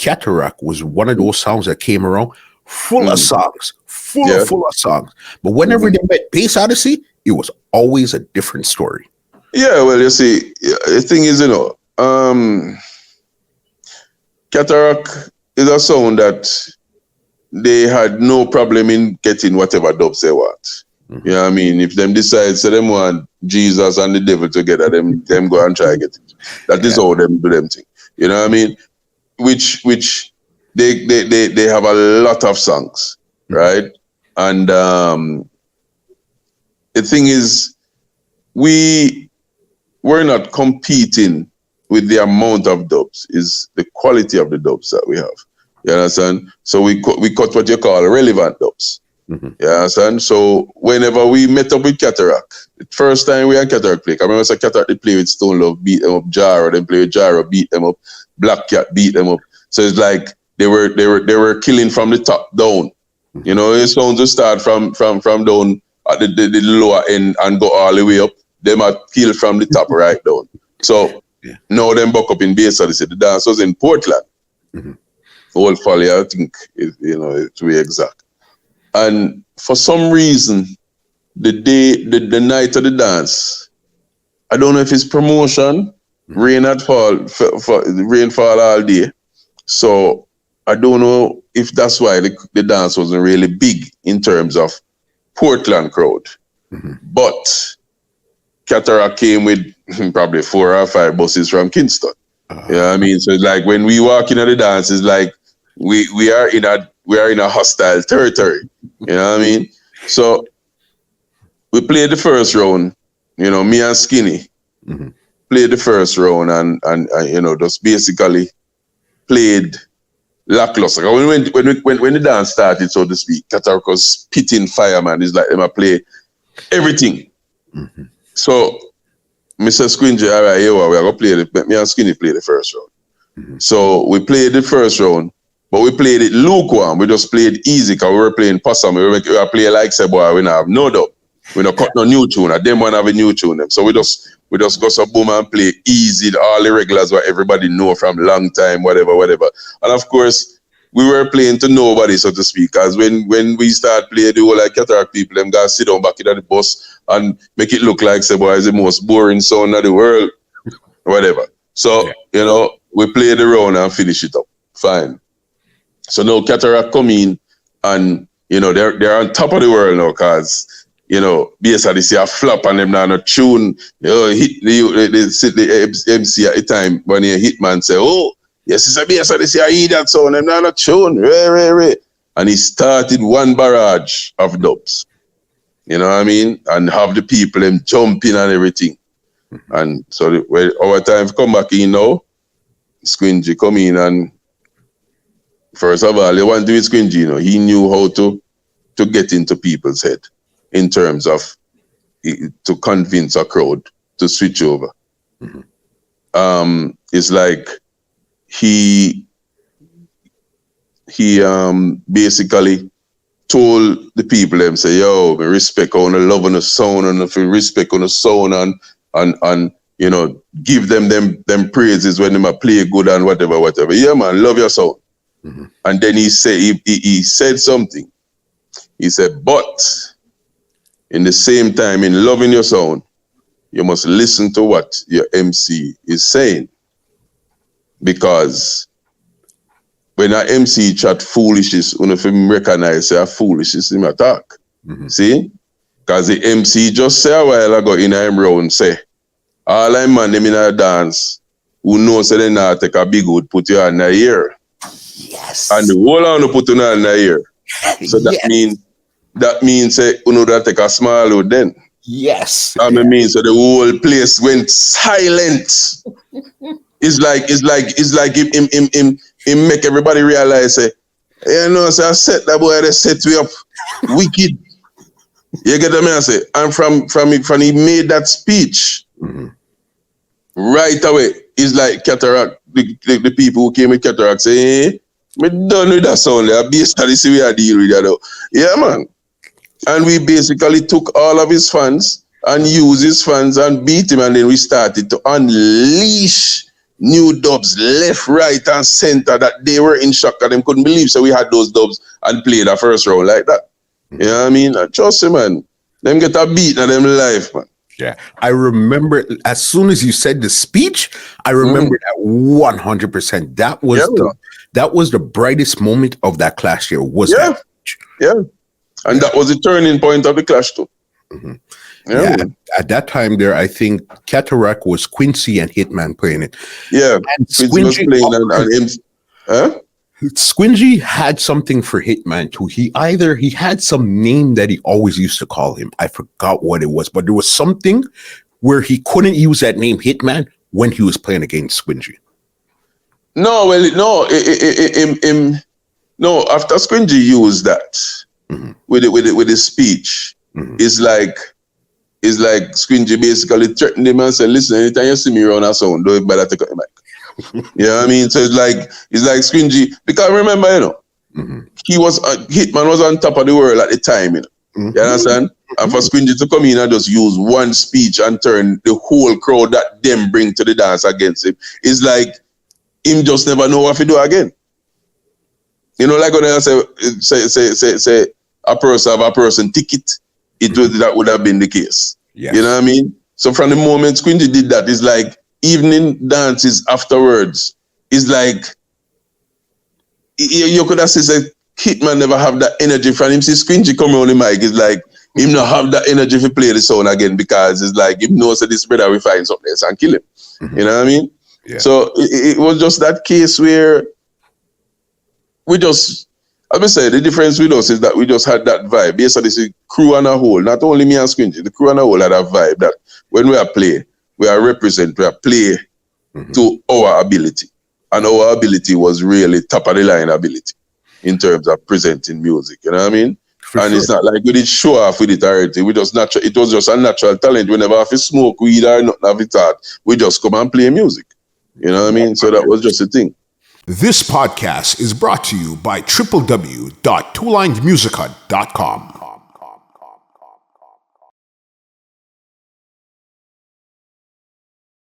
Kata Rock was one of those songs that came around full of songs, full of songs. But whenever they met BASS ODYSSEY, it was always a different story. Yeah, well, you see, the thing is, Kata Rock is a sound that they had no problem in getting whatever dubs they want. You know what I mean? If them decide, so them want Jesus and the devil together, them go and try to get it. That is how them do them thing. You know what I mean? Which they have a lot of songs, right? And the thing is, we're not competing with the amount of dubs, is the quality of the dubs that we have. You understand? So we cut what you call relevant dubs. You understand? So whenever we met up with Kata Rock, the first time we had Kata Rock play, I remember Kata Rock they play with Stone Love, beat them up, Jaro, then play with Jaro, beat them up, Black Cat beat them up. So it's like they were killing from the top down. You know, it sounds to start from down at the lower end and go all the way up. Them are kill from the top right down. So now them buck up in BASS ODYSSEY. The dance was in Portland. Old Folly, I think, to be exact. And for some reason, the night of the dance, I don't know if it's promotion, rain fall all day. So I don't know if that's why the dance wasn't really big in terms of Portland crowd. But Kata Rock came with probably 4 or 5 buses from Kingston. You know what I mean? So it's like when we walk into the dance, it's like we are in a hostile territory. You know what I mean? So we played the first round, me and Squingy played the first round and just basically played lackluster. When the dance started, so to speak, Kata Rock was spitting fire, man. It's like them a play everything. So Mr. Squingy, all right, here we are going to play me and Squingy play the first round. So we played the first round, but we played it lukewarm. We just played easy because we were playing possum. We were playing like say, boy, we don't have no dub. We don't cut no new tune. Them one have a new tune. Them. So we just go so boom and play easy, all the regulars what everybody know from long time, whatever. And of course, we were playing to nobody, so to speak, because when we start playing the whole like Kata Rock people, them guys sit down back in the bus and make it look like say, boy, it's the most boring sound of the world, whatever. So, we play the round and finish it up. Fine. So now Kata Rock come in and, they're on top of the world now because, BASS ODYSSEY a flop and them now a tune, hit the MC at the time when he Hitman say, oh, yes, it's a BASS ODYSSEY, I hear that sound, them now a tune, And he started one barrage of dubs. You know what I mean? And have the people them jumping and everything. And so when our time come back in now, Squingy come in and first of all, the one do with Squingy, he knew how to get into people's head in terms of to convince a crowd to switch over. It's like he basically told the people them say, yo, we respect on the love on the sound and if we respect on the sound and give them praises when they play good and whatever. Yeah, man, love your sound. And then he said something. He said, but in the same time, in loving your sound, you must listen to what your MC is saying. Because when an MC chat foolishness, if him recognize say foolishness in attack. See? Because the MC just say a while ago in a round say, all I man them in a dance who knows that they not take a big wood, put you on the ear. Yes. And the whole on put you on the ear. So that means say that take a small wood then. Yes. I mean, so the whole place went silent. It's like him make everybody realize say, so I set that boy, they set we up wicked. You get what I say? And from he made that speech right away. It's like Kata Rock, the people who came with Kata Rock say, hey, me done with that sound there. BASS ODYSSEY we are deal with that though. Yeah, man. And we basically took all of his fans and used his fans and beat him, and then we started to unleash new dubs left, right, and center that they were in shock and them couldn't believe. So we had those dubs and played the first round like that. You know what I mean? And trust me, man. Them get a beat in them life, man. Yeah. I remember as soon as you said the speech, I remember that 100%. That was the brightest moment of that Clash year. That speech. Yeah. And that was the turning point of the Clash too. Yeah, at that time there, I think Kata Rock was Quincy and Hitman playing it. Yeah, and Squingy was playing Squingy had something for Hitman too. He had some name that he always used to call him. I forgot what it was, but there was something where he couldn't use that name Hitman when he was playing against Squingy. No, no. After Squingy used that with his speech, it's like Squingy basically threatened him and said, "Listen, anytime you see me around a sound, don't bother take out the mic." You know what I mean? So it's like Squingy, because remember, he was Hitman was on top of the world at the time, you understand? And for Squingy to come in and just use one speech and turn the whole crowd that them bring to the dance against him, is like him just never know what to do again. You know, like when I say a person have a person ticket, that would have been the case. Yes. You know what I mean? So from the moment Squingy did that, it's like evening dances afterwards. It's like you could have said Hitman never have that energy from him. See Squingy come on the mic, it's like him not have that energy to play the sound again, because it's like him knows that this brother will find something else and kill him. You know what I mean? Yeah. So it was just that case where we just, as I say, the difference with us is that we just had that vibe. Basically, this crew on a whole, not only me and Squingy, the crew on a whole had a vibe that when we are play, we are represent, we are play to our ability. And our ability was really top of the line ability in terms of presenting music. You know what I mean? It's not like we did show off with it already. We just it was just a natural talent. We never have to smoke weed or not have it out. We just come and play music. You know what I mean? So that was just a thing. This podcast is brought to you by www.twolinedmusica.com.